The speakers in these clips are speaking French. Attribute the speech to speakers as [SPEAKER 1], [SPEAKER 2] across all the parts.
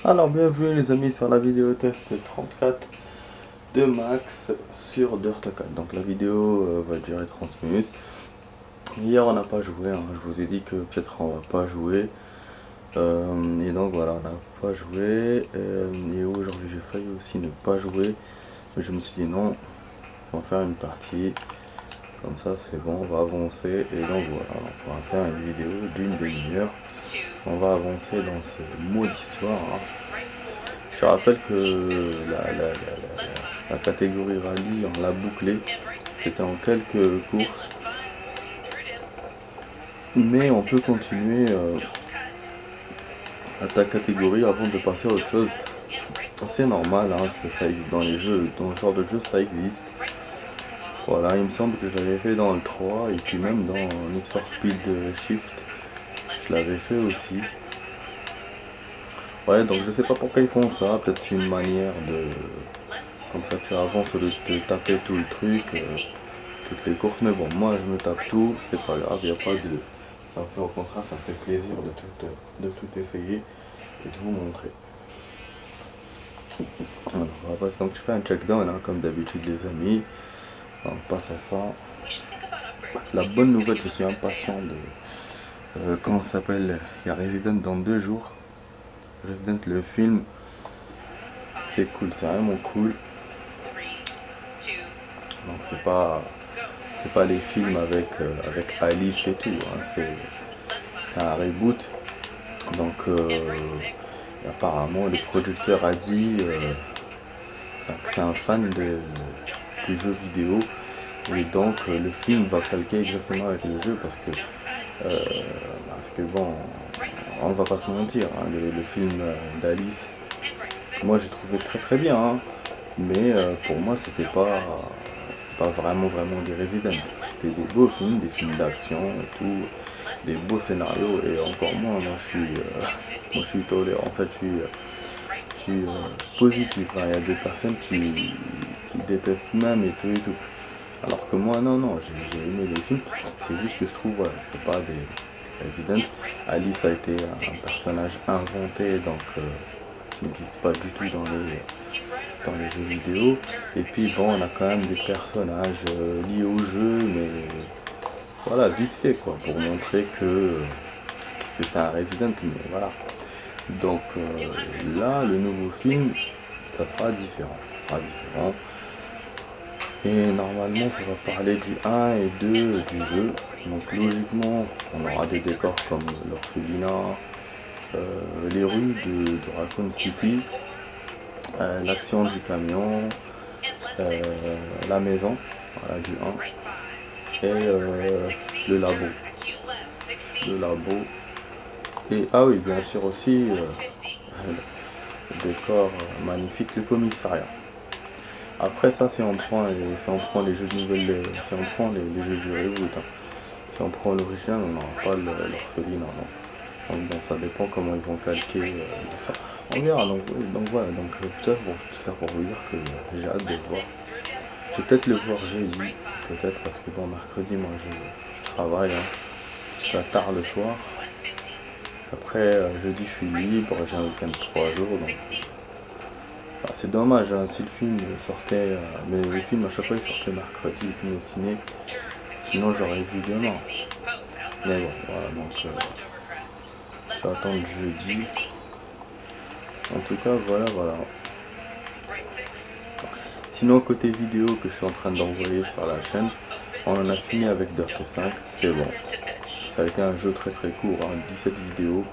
[SPEAKER 1] Alors bienvenue les amis sur la vidéo test 34 de Max sur Dirt 4. Donc la vidéo va durer 30 minutes. Hier on n'a pas joué, hein. Je vous ai dit que peut-être on va pas jouer. Et donc voilà, on n'a pas joué. Et aujourd'hui j'ai failli aussi ne pas jouer. Mais je me suis dit non, on va faire une partie. Comme ça c'est bon, on va avancer. Et donc voilà, on va faire une vidéo d'une demi-heure. On va avancer dans ce mode d'histoire, hein. Je rappelle que la catégorie rallye, on l'a bouclée. C'était en quelques courses. Mais on peut continuer à ta catégorie avant de passer à autre chose. C'est normal, hein, ça existe dans les jeux, dans ce genre de jeu ça existe. Voilà, il me semble que je l'avais fait dans le 3 et puis même dans Need for Speed Shift, je l'avais fait aussi. Ouais, donc je sais pas pourquoi ils font ça, peut-être c'est une manière de... Comme ça tu avances au lieu de te taper tout le truc, toutes les courses, mais bon, moi je me tape tout, c'est pas grave, il n'y a pas de... Ça me fait au contraire, ça me fait plaisir de tout essayer et de vous montrer. Alors, on va passer, donc je fais un check-down, hein, comme d'habitude les amis, on passe à ça. La bonne nouvelle, je suis impatient de... comment ça s'appelle? Il y a Resident dans 2 jours. Resident le film, c'est cool, c'est vraiment cool. Donc c'est pas les films avec Alice et tout, hein. C'est un reboot. Donc apparemment le producteur a dit que c'est un fan du jeu vidéo et donc le film va calquer exactement avec le jeu parce que bon, on va pas se mentir, hein, le film d'Alice, moi j'ai trouvé très très bien, hein, mais pour moi c'était pas vraiment des Resident. C'était des beaux films, des films d'action et tout, des beaux scénarios et encore moi je suis tolérant, en fait je suis positif, hein. Il y a des personnes qui détestent même et tout et tout. Alors que moi non, j'ai aimé les films, c'est juste que je trouve voilà, que c'est pas des Resident. Alice a été un personnage inventé donc qui n'existe pas du tout dans les jeux vidéo. Et puis bon, on a quand même des personnages liés au jeu, mais voilà, vite fait quoi, pour montrer que c'est un Resident, mais voilà. Donc là, le nouveau film, ça sera différent. Et normalement, ça va parler du 1 et 2 du jeu. Donc logiquement, on aura des décors comme l'orphelinat, les rues de Raccoon City, l'action du camion, la maison, voilà, du 1, et le labo. Et ah oui, bien sûr aussi, le décor magnifique, le commissariat. Après ça, si on prend les jeux de nouvelles, si on prend les jeux du reboot, hein. Si on prend l'original, on n'aura pas l'orphelinat. Donc bon, ça dépend comment ils vont calquer l'histoire. On verra, donc voilà, donc tout ça pour vous dire que j'ai hâte de voir. Je vais peut-être le voir jeudi, peut-être parce que bon, mercredi, moi je travaille, hein, jusqu'à tard le soir. Après, jeudi, je suis libre, j'ai un week-end de 3 jours, donc bah, c'est dommage, hein, si le film sortait, mais le film à chaque fois il sortait mercredi, le film au ciné, sinon j'aurais vu demain. Mais bon, voilà, donc je vais attendre jeudi. En tout cas, voilà. Sinon, côté vidéo que je suis en train d'envoyer sur la chaîne, on en a fini avec Dirt 5, c'est bon. Ça a été un jeu très très court, hein, 17 vidéos.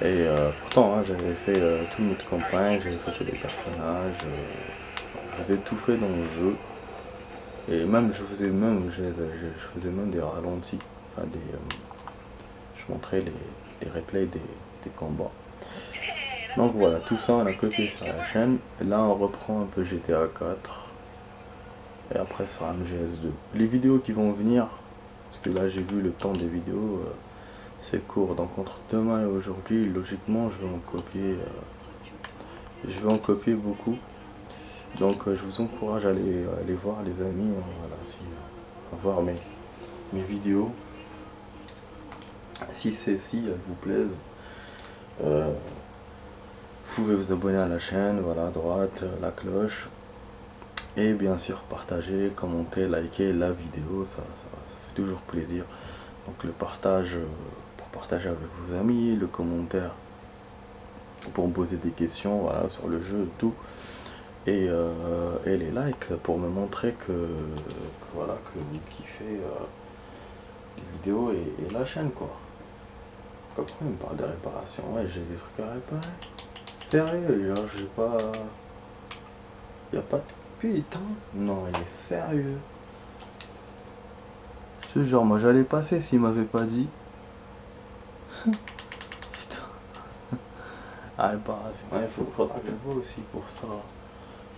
[SPEAKER 1] Et pourtant, hein, j'avais fait tout notre campagne, j'avais fait les personnages, je faisais tout fait dans le jeu. Et même, je faisais même des ralentis, enfin je montrais les replays des combats. Donc voilà, tout ça on a copié sur la chaîne. Et là on reprend un peu GTA 4. Et après ça sera MGS2. Les vidéos qui vont venir, parce que là j'ai vu le temps des vidéos, c'est court. Donc entre demain et aujourd'hui, logiquement je vais en copier beaucoup. Donc je vous encourage à aller voir les amis, voilà, à voir mes vidéos. Si elles vous plaisent. pouvez vous abonner à la chaîne, voilà, à droite, la cloche. Et bien sûr partager, commenter, liker la vidéo, ça fait toujours plaisir. Donc le partage pour partager avec vos amis, le commentaire pour me poser des questions, voilà, sur le jeu et tout. Et les likes pour me montrer voilà, que vous kiffez les vidéos et la chaîne quoi. Comme ça, il me parle de réparation. Ouais, j'ai des trucs à réparer. Sérieux, genre, j'ai pas. Y a pas de. Putain, non, il est sérieux. Je te jure, moi j'allais passer s'il m'avait pas dit. Putain. Ah, réparation. Ouais, faudra que je vois aussi pour ça.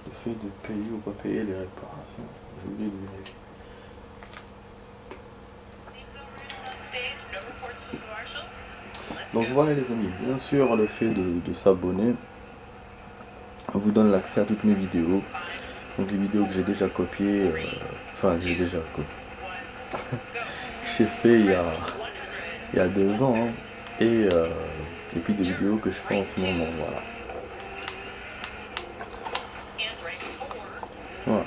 [SPEAKER 1] Le fait de payer ou pas payer les réparations. J'ai oublié de vérifier. Donc voilà les amis, bien sûr le fait de s'abonner vous donne l'accès à toutes mes vidéos. Donc les vidéos que j'ai déjà copiées, enfin que j'ai déjà copiées. J'ai fait il y a 2 ans hein, et puis des vidéos que je fais en ce moment, voilà. Voilà.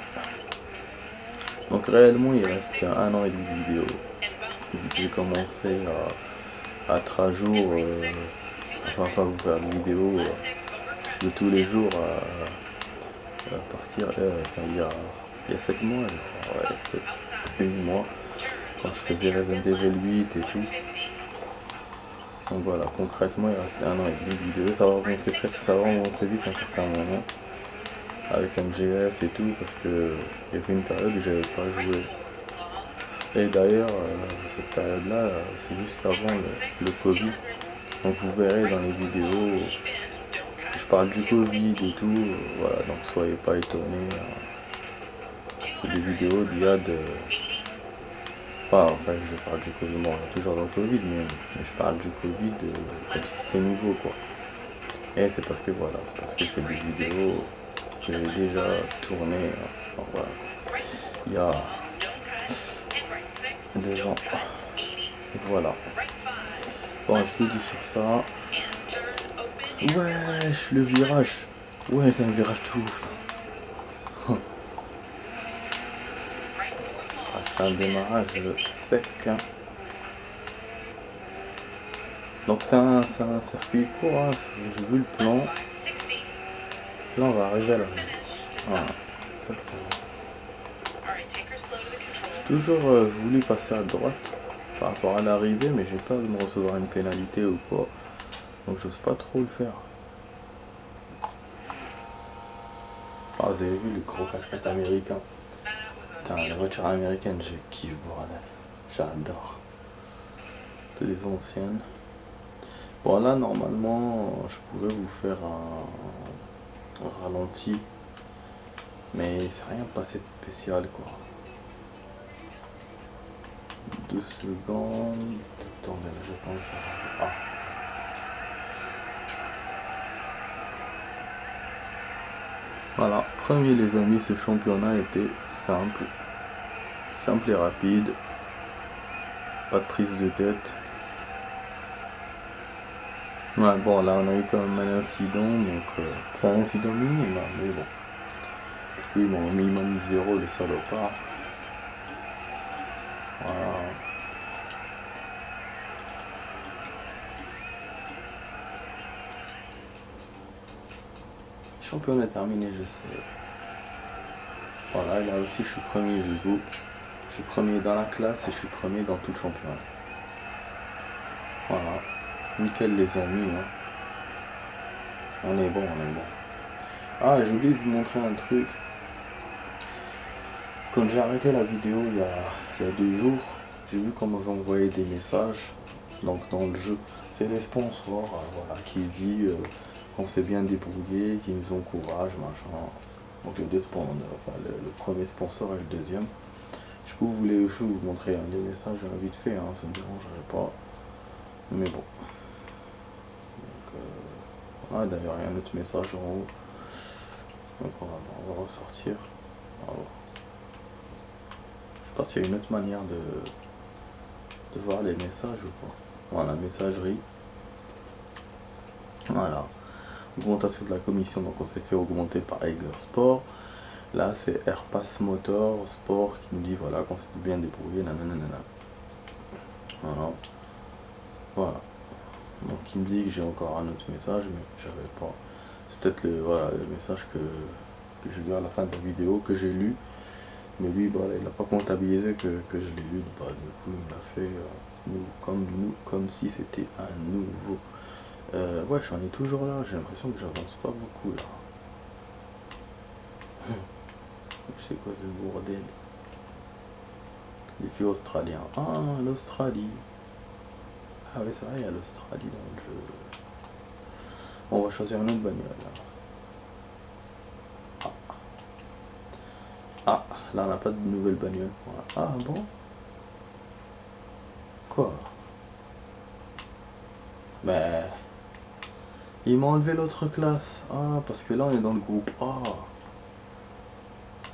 [SPEAKER 1] Donc réellement il reste 1 an et demi de vidéo. J'ai commencé à être à jour, enfin vous faire des vidéos de tous les jours à partir enfin, il y a 7 mois je crois, ouais, 8 mois, quand je faisais Resident Evil 8 et tout. Donc voilà, concrètement il reste 1 an et demi de vidéo, ça va avancer vite à un certain moment avec MGS et tout, parce que il y avait une période où j'avais pas joué. Et d'ailleurs cette période là c'est juste avant le Covid, donc vous verrez dans les vidéos je parle du Covid et tout, voilà, donc soyez pas étonnés, c'est des vidéos d'il y a de. Enfin, je parle du Covid, bon, on est toujours dans le Covid, mais je parle du Covid comme si c'était nouveau, quoi. Et c'est parce que, voilà, c'est parce que c'est des vidéos que j'ai déjà tournées, voilà, il y a 2 ans. Voilà. Bon, je te dis sur ça. Wesh, le virage. Ouais, c'est un virage de ouf, là. C'est un démarrage sec. Hein. Donc c'est un circuit court, hein. J'ai vu le plan. Là on va arriver à la. Voilà, exactement. J'ai toujours voulu passer à droite par rapport à l'arrivée, mais j'ai peur de me recevoir une pénalité ou quoi. Donc j'ose pas trop le faire. Ah, vous avez vu le gros 4x4 américain. Putain, la voiture américaine, je kiffe, bordel. J'adore. Toutes les anciennes. Bon là normalement je pourrais vous faire un ralenti, mais c'est rien passé de spécial quoi. 2 secondes. Attendez, je vais pas le faire. Ah. Voilà, premier les amis, ce championnat était simple et rapide, pas de prise de tête. Ouais, bon là on a eu quand même un incident, donc c'est un incident minime, hein, mais bon. Du coup il m'a mis 0 le salopard. Voilà. Championnat terminé, je sais. Voilà, là aussi je suis premier du coup. Je suis premier dans la classe et je suis premier dans tout le championnat. Voilà. Nickel les amis. Hein. On est bon, on est bon. Ah, j'ai oublié de vous montrer un truc. Quand j'ai arrêté la vidéo il y a 2 jours, j'ai vu qu'on m'avait envoyé des messages. Donc dans le jeu, c'est les sponsors voilà, qui disent qu'on s'est bien débrouillé, qui nous encouragent, machin. Donc les deux sponsors, enfin le premier sponsor et le deuxième. Je peux vous montrer des messages vite fait, hein, ça ne me dérangerait pas. Mais bon. Ah, d'ailleurs, il y a un autre message en haut. Donc on va ressortir. Alors, je sais pas s'il y a une autre manière de voir les messages ou pas. Voilà, messagerie. Voilà. augmentation de la commission, donc on s'est fait augmenter par Eiger Sport. Là c'est Airpass Motor Sport qui nous dit voilà qu'on s'est bien débrouillé, nanana. Voilà. Voilà. Donc il me dit que j'ai encore un autre message, mais j'avais pas. C'est peut-être le message que j'ai lu à la fin de la vidéo, que j'ai lu. Mais lui, bah, il n'a pas comptabilisé que je l'ai lu. Bah, du coup, il me l'a fait comme si c'était un nouveau. Ouais, j'en ai toujours là. J'ai l'impression que j'avance pas beaucoup là. Je sais quoi ce bordel. Défi australien. Ah, l'Australie. Ah oui, c'est vrai, il y a l'Australie dans le jeu. On va choisir une autre bagnole là. Ah, là on n'a pas de nouvelle bagnole. Voilà. Ah bon? Quoi? Ben, ils m'ont enlevé l'autre classe. Ah, parce que là on est dans le groupe A.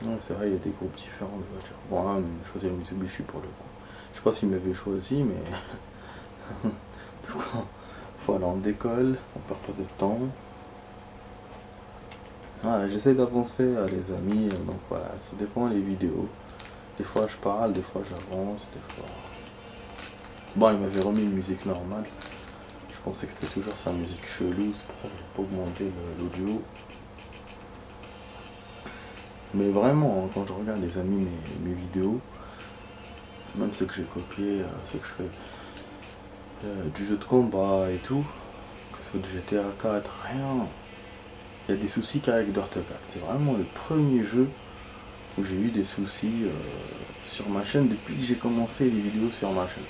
[SPEAKER 1] Non, c'est vrai, il y a des groupes différents de voitures. Bon, là, on a choisi le Mitsubishi pour le coup. Je sais pas s'ils me l'avaient choisi, mais. Donc, voilà, on décolle, on perd pas de temps. Voilà, j'essaie d'avancer, les amis. Donc voilà, ça dépend des vidéos. Des fois je parle, des fois j'avance, des fois. Bon, il m'avait remis une musique normale. Je pensais que c'était toujours sa musique chelou, c'est pour ça que j'ai pas augmenté l'audio. Mais vraiment, quand je regarde les amis mes vidéos, même ceux que j'ai copiés, ceux que je fais du jeu de combat et tout, que ce soit du GTA 4, rien. Il y a des soucis qu'avec Dirt 4. C'est vraiment le premier jeu où j'ai eu des soucis sur ma chaîne depuis que j'ai commencé les vidéos sur ma chaîne.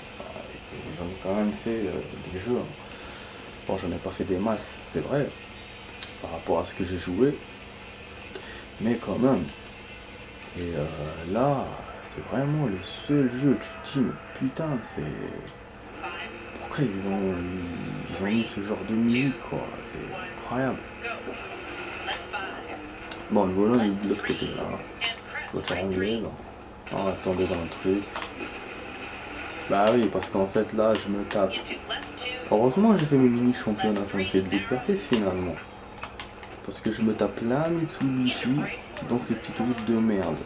[SPEAKER 1] J'en ai quand même fait des jeux. Bon, j'en ai pas fait des masses, c'est vrai, par rapport à ce que j'ai joué, mais quand même. Et là, c'est vraiment le seul jeu. Tu te dis, mais putain, c'est. Pourquoi ils ont mis ce genre de musique, quoi? C'est incroyable. Bon, le volant il est de l'autre côté, là. Voiture anglaise. On va tomber dans le truc. Bah oui, parce qu'en fait, là, je me tape. Heureusement, j'ai fait mes mini-championnats, ça me fait de l'exercice finalement. Parce que je me tape plein Mitsubishi dans ces petites routes de merde.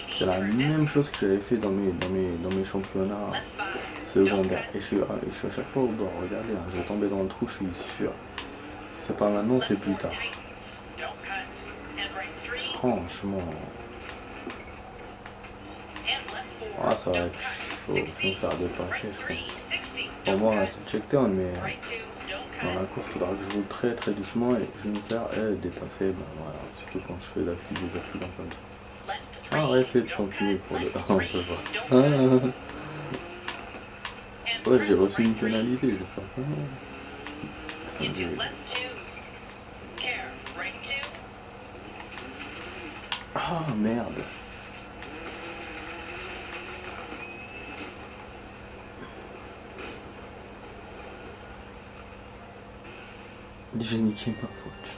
[SPEAKER 1] C'est la même chose que j'avais fait dans mes championnats secondaires. Et je suis à chaque fois au bord. Regardez, hein, je vais tomber dans le trou, je suis sûr. Si c'est pas maintenant, c'est plus tard. Franchement. Ah, ça va être chaud. Je vais me faire dépasser, je pense. Pour moi, c'est le checkdown, mais dans la course, il faudra que je roule très très doucement et je vais me faire dépasser. Ben, voilà. Surtout quand je fais des accidents comme ça. Ah, on va essayer de continuer pour le. On peut voir. Ouais, j'ai reçu une pénalité, j'espère. Ah merde. J'ai niqué ma voiture.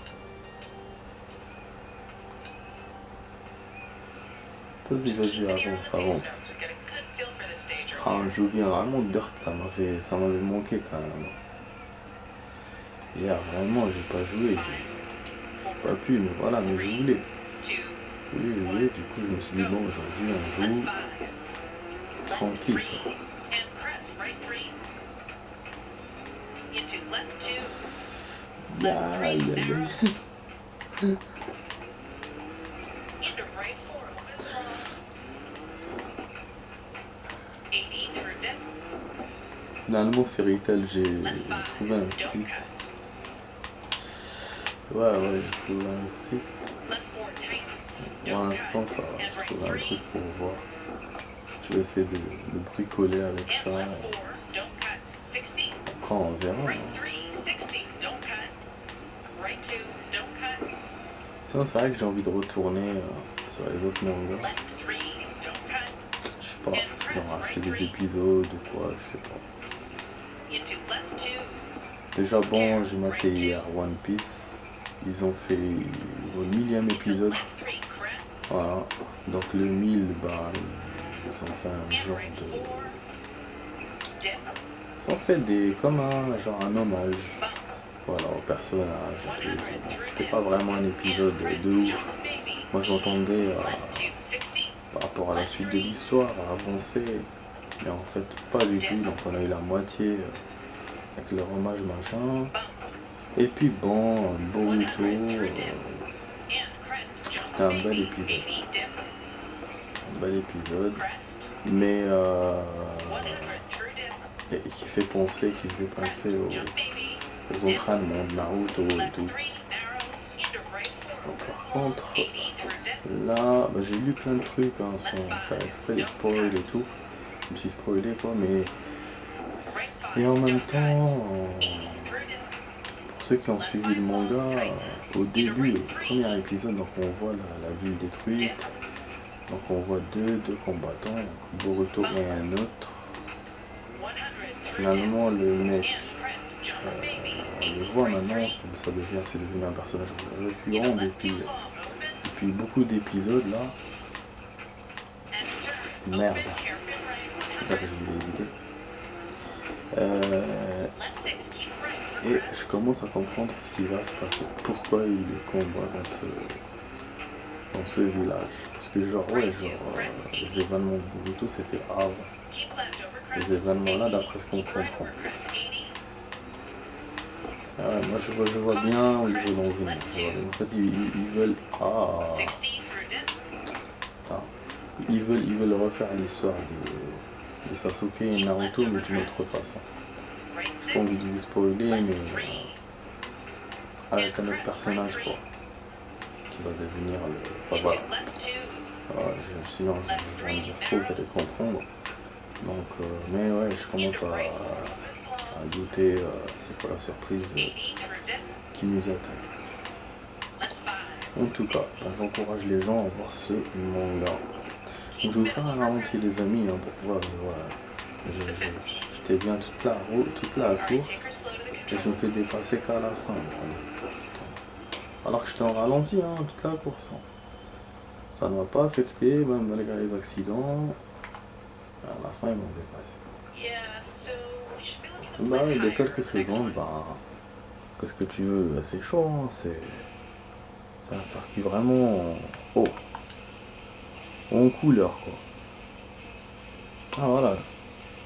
[SPEAKER 1] Vas-y, avance. Ah, je joue bien, vraiment Dirt, ça m'avait manqué quand même. Et là, vraiment, j'ai pas joué, j'ai pas pu, mais voilà, mais je voulais. Je voulais, du coup, je me suis dit, bon, aujourd'hui, on joue tranquille, quoi. Finalement, Fairy Tail, j'ai trouvé un site. Ouais, j'ai trouvé un site. Pour l'instant, ça va. J'ai trouvé un truc pour voir. Je vais essayer de bricoler avec ça. Après, on verra. Sinon, c'est vrai que j'ai envie de retourner sur les autres mangas. Je sais pas, si d'en racheter des épisodes ou quoi, je sais pas. Déjà, bon, j'ai maté hier One Piece. Ils ont fait le 1000e épisode. Voilà. Donc, le 1000, bah, ils ont fait un genre de. Ils ont fait comme un hommage. voilà, au personnage et tout. Donc, c'était pas vraiment un épisode de ouf. Moi je m'attendais par rapport à la suite de l'histoire à avancer, mais en fait pas du tout. Donc on a eu la moitié avec le hommage machin. Et puis bon, Boruto, c'était un bel épisode. Un bel épisode. Mais et qui fait penser, qui faisait penser aux entraînements de Naruto et tout. Donc, par contre, là, bah, j'ai lu plein de trucs hein, sans faire exprès, les spoils et tout. Je me suis spoilé quoi, mais. Et en même temps, pour ceux qui ont suivi le manga, au début, au premier épisode, donc on voit la ville détruite. Donc on voit deux combattants, donc Boruto et un autre. Finalement, le mec, on le voit maintenant, c'est devenu un personnage récurrent depuis beaucoup d'épisodes là. Merde, c'est ça que je voulais éviter. Et je commence à comprendre ce qui va se passer. Pourquoi il y a eu le combat dans ce village. Parce que les événements de Boruto c'était avant. Les événements là d'après ce qu'on comprend. Moi je vois bien où ils veulent en venir. En fait ils veulent. Putain. Ils veulent refaire l'histoire de Sasuke et Naruto mais d'une autre façon. J'ai pas envie de vous spoiler mais avec un autre personnage quoi. Qui va devenir le. Enfin voilà. Sinon je vais en dire trop, vous allez comprendre. Donc mais ouais je commence à douter c'est quoi la surprise qui nous attend. En tout cas, j'encourage les gens à voir ce manga. Donc je vais vous faire un ralenti les amis hein, pour voir. Voilà. J'étais bien toute la course et je me fais dépasser qu'à la fin. Alors que j'étais en ralenti hein, toute la course. Hein. Ça ne m'a pas affecté, même malgré les accidents. À la fin ils m'ont dépassé. Bah oui, de quelques secondes, bah qu'est-ce que tu veux, c'est chaud, hein, c'est un circuit vraiment en couleur quoi. Ah voilà.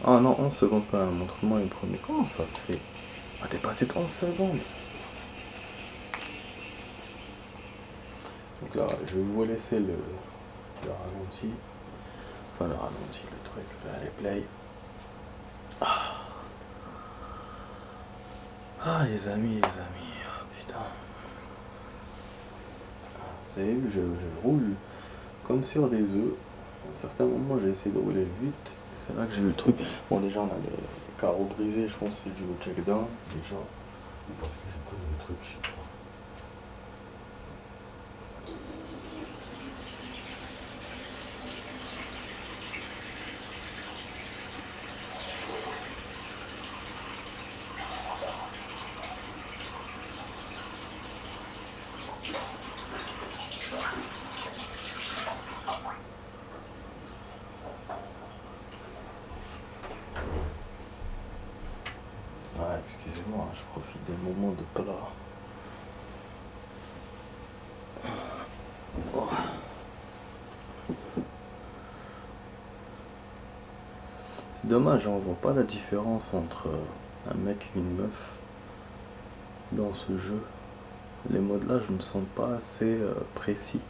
[SPEAKER 1] Ah non, 11 secondes quand même, montre-moi les premiers. Comment ça se fait? Ah t'es passé 30 secondes. Donc là, je vais vous laisser le ralenti. Enfin le ralenti, le truc, allez play. Ah les amis, oh, putain. Vous avez vu, je roule comme sur des œufs. À un certain moment, j'ai essayé de rouler vite. C'est là que j'ai eu le truc. Bon, déjà, on a les carreaux brisés. Je pense que c'est dû au check-down. Déjà. Parce que j'ai connu le truc, je sais pas. Ah, excusez-moi, je profite des moments de plat. Oh. C'est dommage, on voit pas la différence entre un mec et une meuf dans ce jeu. Les modelages ne sont pas assez précis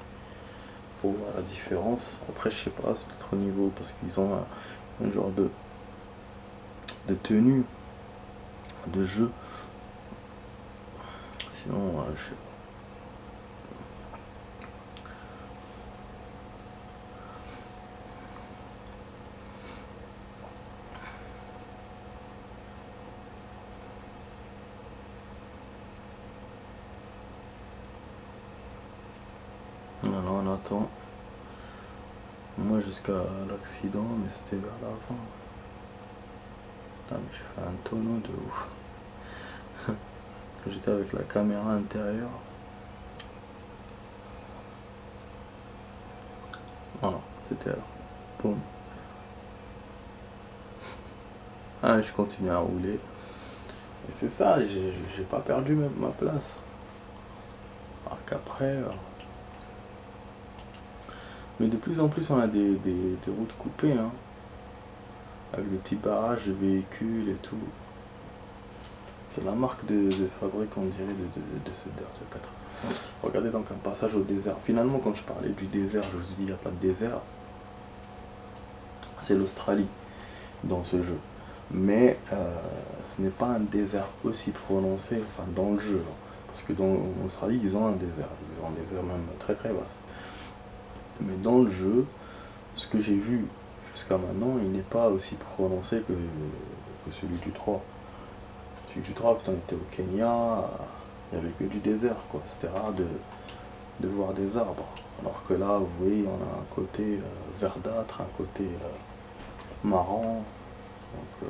[SPEAKER 1] pour voir la différence. Après, je sais pas, c'est peut-être au niveau parce qu'ils ont un genre de tenue de jeu. Sinon, je sais pas. Alors on attend. Moi jusqu'à l'accident, mais c'était vers la fin. Putain, mais je fais un tonneau de ouf. J'étais avec la caméra intérieure. Voilà, c'était là. Boum. Ah, je continue à rouler. Et c'est ça, j'ai pas perdu même ma place. Alors qu'après... Mais de plus en plus, on a des routes coupées, hein, avec des petits barrages de véhicules et tout. C'est la marque de fabrique, on dirait, de ce Dirt 4. Regardez donc un passage au désert. Finalement, quand je parlais du désert, je vous ai dit il n'y a pas de désert. C'est l'Australie dans ce jeu. Mais ce n'est pas un désert aussi prononcé, enfin dans le jeu. Parce que dans l'Australie, ils ont un désert. Ils ont un désert même très très vaste. Mais dans le jeu, ce que j'ai vu jusqu'à maintenant, il n'est pas aussi prononcé que celui du 3. Celui du 3, quand on était au Kenya, il n'y avait que du désert, quoi. C'était rare de voir des arbres. Alors que là, vous voyez, on a un côté verdâtre, un côté marrant. Donc,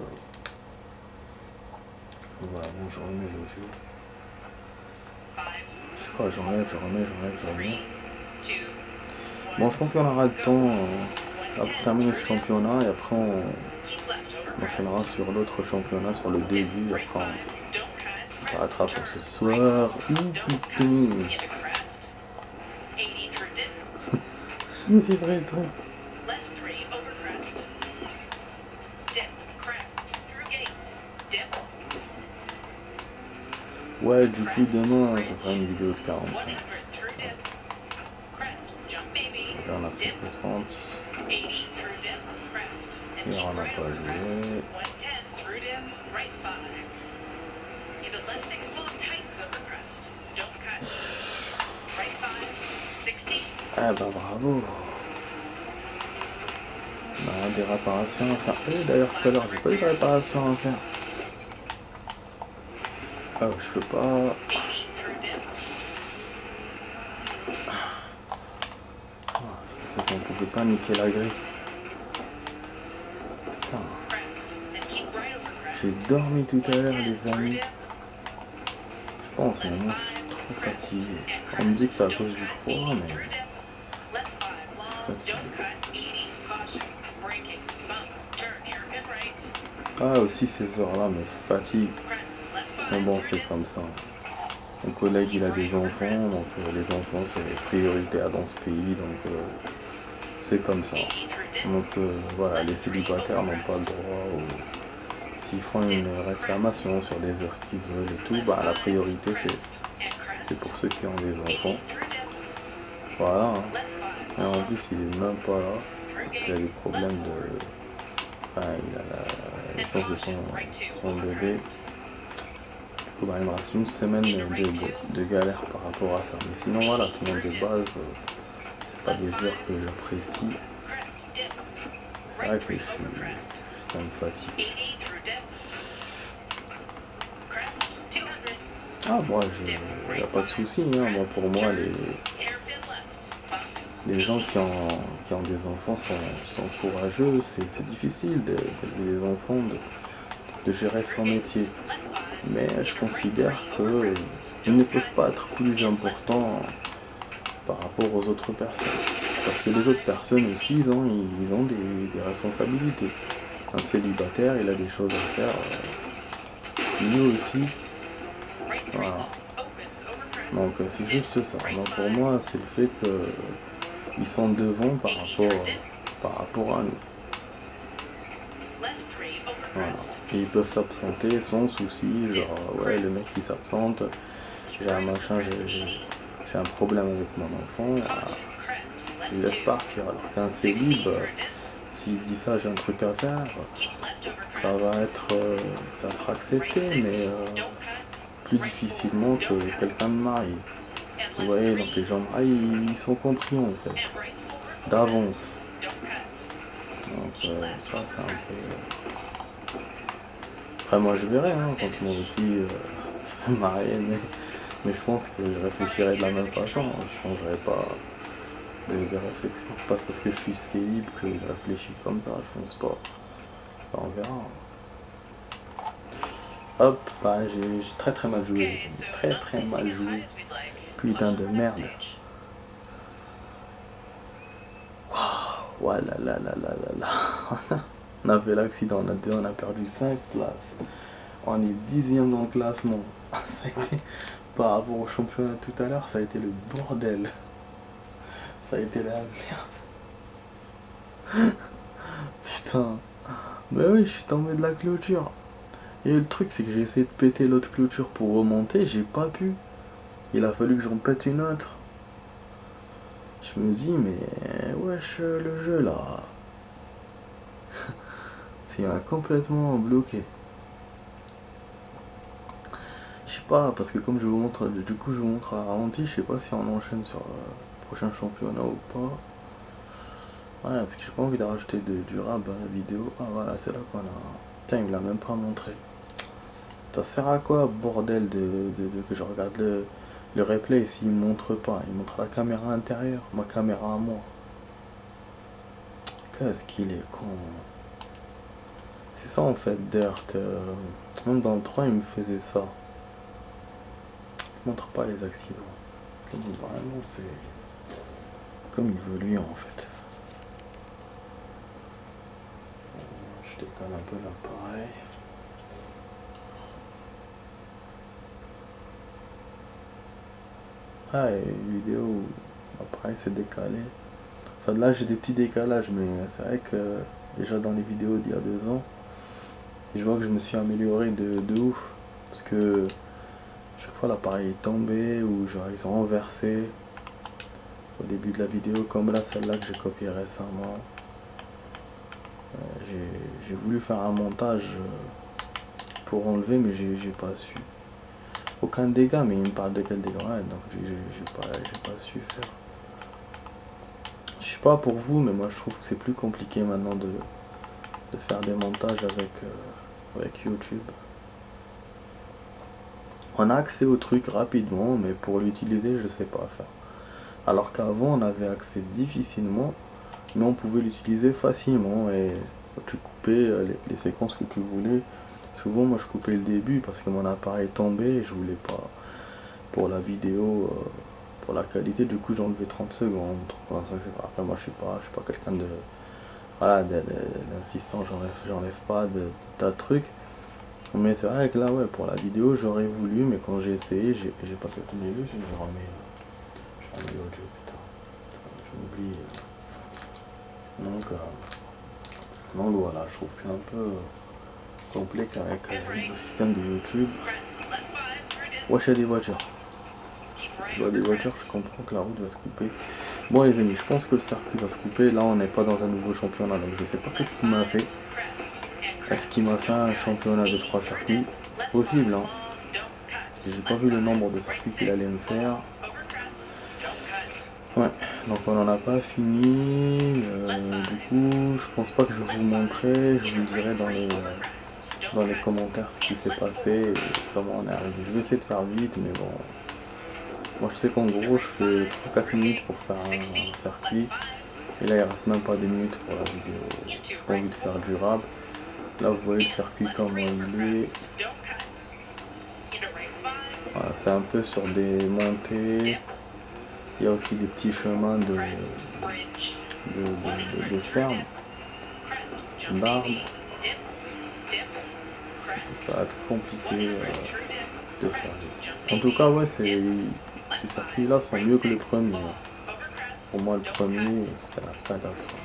[SPEAKER 1] voilà, bon, je remets le jeu. Je sais pas, je remets. Bon, je pense qu'on aura le temps pour terminer le championnat et après on enchaînera sur l'autre championnat, sur le début. Et après on s'arrêtera pour ce soir. Putain. C'est vrai, toi. Ouais, du coup, demain, ça sera une vidéo de 45. Là, on a fait que 30. Hier, on n'a pas joué. Ah bah bravo. On a des réparations à faire. Et d'ailleurs, tout à l'heure, j'ai pas eu de réparations à faire. Ah, je peux pas. Je pensais qu'on pouvait pas niquer la grille. Putain. J'ai dormi tout à l'heure, les amis. Je pense, mais moi je suis trop fatigué. On me dit que c'est à cause du froid, mais je suis fatigué. Ah, aussi ces heures-là me fatiguent. Mais bon, c'est comme ça. Mon collègue, il a des enfants, donc les enfants, c'est prioritaire dans ce pays, donc c'est comme ça. Donc voilà, les célibataires n'ont pas le droit s'ils font une réclamation sur les heures qu'ils veulent et tout, bah la priorité c'est pour ceux qui ont des enfants. Voilà, hein. Et en plus il est même pas là. Il a des problèmes de... Enfin, il a la naissance de son bébé. Du coup, bah, il me reste une semaine de galère par rapport à ça. Mais sinon voilà, sinon de base, c'est pas des heures que j'apprécie. C'est vrai que ça me fatigue. Ah, moi, il n'y a pas de souci, hein. Moi, pour moi, les gens qui ont des enfants sont courageux. C'est difficile d'élever des enfants, de gérer son métier. Mais je considère qu'ils ne peuvent pas être plus importants par rapport aux autres personnes. Parce que les autres personnes aussi, ils ont des responsabilités. Un célibataire, il a des choses à faire. Lui aussi. Voilà. Donc c'est juste ça. Donc pour moi, c'est le fait qu'ils sont devant par rapport à nous. Voilà. Et ils peuvent s'absenter sans souci, genre ouais le mec il s'absente, j'ai un machin, j'ai un problème avec mon enfant, il laisse partir. Alors qu'un célib, s'il dit ça j'ai un truc à faire, ça va être accepté, mais plus difficilement que quelqu'un de marié. Vous voyez, donc les gens mariés, ils sont compris en fait, d'avance. Donc ça c'est un peu... Après moi je verrai, hein, quand moi aussi je vais me marier, mais je pense que je réfléchirai de la même façon, je ne changerai pas de réflexion. C'est pas parce que je suis célib que je réfléchis comme ça, je pense pas. Enfin, on verra. Hop, bah, j'ai très très mal joué, les amis. Très très mal joué. Putain de merde. Waouh, ouais, là. On a fait l'accident, on a perdu 5 places. On est 10e dans le classement. Ça a été, par rapport au championnat tout à l'heure, ça a été le bordel. Ça a été la merde. Putain. Mais oui, je suis tombé de la clôture. Et le truc, c'est que j'ai essayé de péter l'autre clôture pour remonter, j'ai pas pu. Il a fallu que j'en pète une autre. Je me dis, mais wesh, le jeu là. C'est complètement bloqué. Je sais pas, parce que comme je vous montre, du coup je vous montre à ralenti, je sais pas si on enchaîne sur le prochain championnat ou pas. Ouais, parce que j'ai pas envie de rajouter du rab à la vidéo. Ah voilà, c'est là qu'on a. Putain, il me l'a même pas montré. Ça sert à quoi, bordel, que je regarde le replay s'il me montre pas? Il montre la caméra intérieure, ma caméra à moi. Qu'est-ce qu'il est con. C'est ça en fait, Dirt. Même dans le 3, il me faisait ça. Il montre pas les accidents. Vraiment, c'est comme il veut lui en fait. Je décolle un peu l'appareil. Ah, et vidéo où l'appareil s'est décalé. Enfin là j'ai des petits décalages, mais c'est vrai que déjà dans les vidéos d'il y a 2 ans, je vois que je me suis amélioré de ouf. Parce que chaque fois l'appareil est tombé ou genre ils ont renversé au début de la vidéo, comme là celle-là que j'ai copiée récemment. J'ai voulu faire un montage pour enlever, mais j'ai pas su. Aucun dégât, mais il me parle de quel dégât, donc j'ai pas su faire. Je sais pas pour vous, mais moi je trouve que c'est plus compliqué maintenant de faire des montages avec YouTube. On a accès au truc rapidement, mais pour l'utiliser, je sais pas faire. Alors qu'avant, on avait accès difficilement, mais on pouvait l'utiliser facilement et tu coupais les séquences que tu voulais. Souvent, moi, je coupais le début parce que mon appareil tombait et je voulais pas, pour la vidéo, pour la qualité, du coup, j'enlevais 30 secondes. Après, moi, je suis pas quelqu'un de, voilà, d'insistant, j'enlève pas de tas de trucs. Mais c'est vrai que là, ouais, pour la vidéo, j'aurais voulu, mais quand j'ai essayé, j'ai pas fait tous mes vues, je remets l'audio, putain. J'oublie. Donc voilà, je trouve que c'est un peu complexe avec le système de YouTube. Wesh, il y a des voitures. Je vois des voitures, je comprends que la route va se couper. Bon les amis, je pense que le circuit va se couper. Là, on n'est pas dans un nouveau championnat, donc je sais pas qu'est-ce qu'il m'a fait. Est-ce qu'il m'a fait un championnat de 3 circuits? C'est possible, hein. J'ai pas vu le nombre de circuits qu'il allait me faire. Ouais, donc on n'en a pas fini. Du coup, je pense pas que je vais vous montrer. Je vous dirai dans les commentaires ce qui s'est passé et comment on est arrivé. Je vais essayer de faire vite, mais bon. Moi, je sais qu'en gros, je fais 3-4 minutes pour faire un circuit. Et là, il reste même pas des minutes pour la vidéo. J'ai pas envie de faire durable. Là, vous voyez le circuit comment il est. Voilà, c'est un peu sur des montées. Il y a aussi des petits chemins de ferme, d'arbres. Ça va être compliqué de faire vite. En tout cas, ouais, ces circuits-là sont mieux que le premier. Pour moi, le premier, c'était la catastrophe.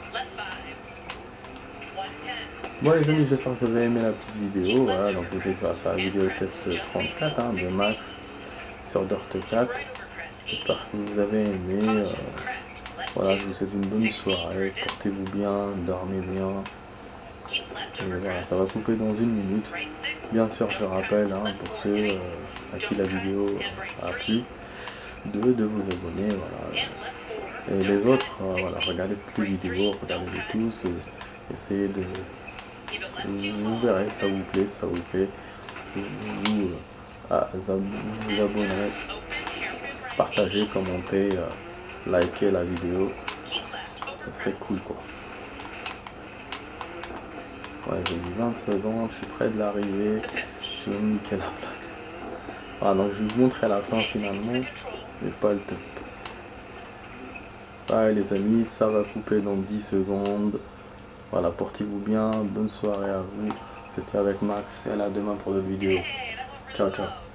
[SPEAKER 1] Bon les amis, j'espère que vous avez aimé la petite vidéo. Voilà, donc c'était ça, la vidéo test 34 hein, de Max sur Dirt 4. J'espère que vous avez aimé. Voilà, je vous souhaite une bonne soirée. Portez-vous bien, dormez bien. Et voilà, ça va couper dans 1 minute. Bien sûr, je rappelle, hein, pour ceux à qui la vidéo a plu, de vous abonner. Voilà. Et les autres, voilà, regardez toutes les vidéos, regardez-les tous. Essayez de... Vous verrez, ça vous plaît. Vous abonnerez, partagez, commentez, likez la vidéo. Ça serait cool quoi. Ouais, j'ai mis 20 secondes, je suis près de l'arrivée. Je vais me niquer la plaque. Voilà, donc je vais vous montrer à la fin finalement, mais pas le top. Ouais les amis, ça va couper dans 10 secondes. Voilà, portez-vous bien, bonne soirée à vous. C'était avec Max et à demain pour d'autres vidéos. Ciao ciao.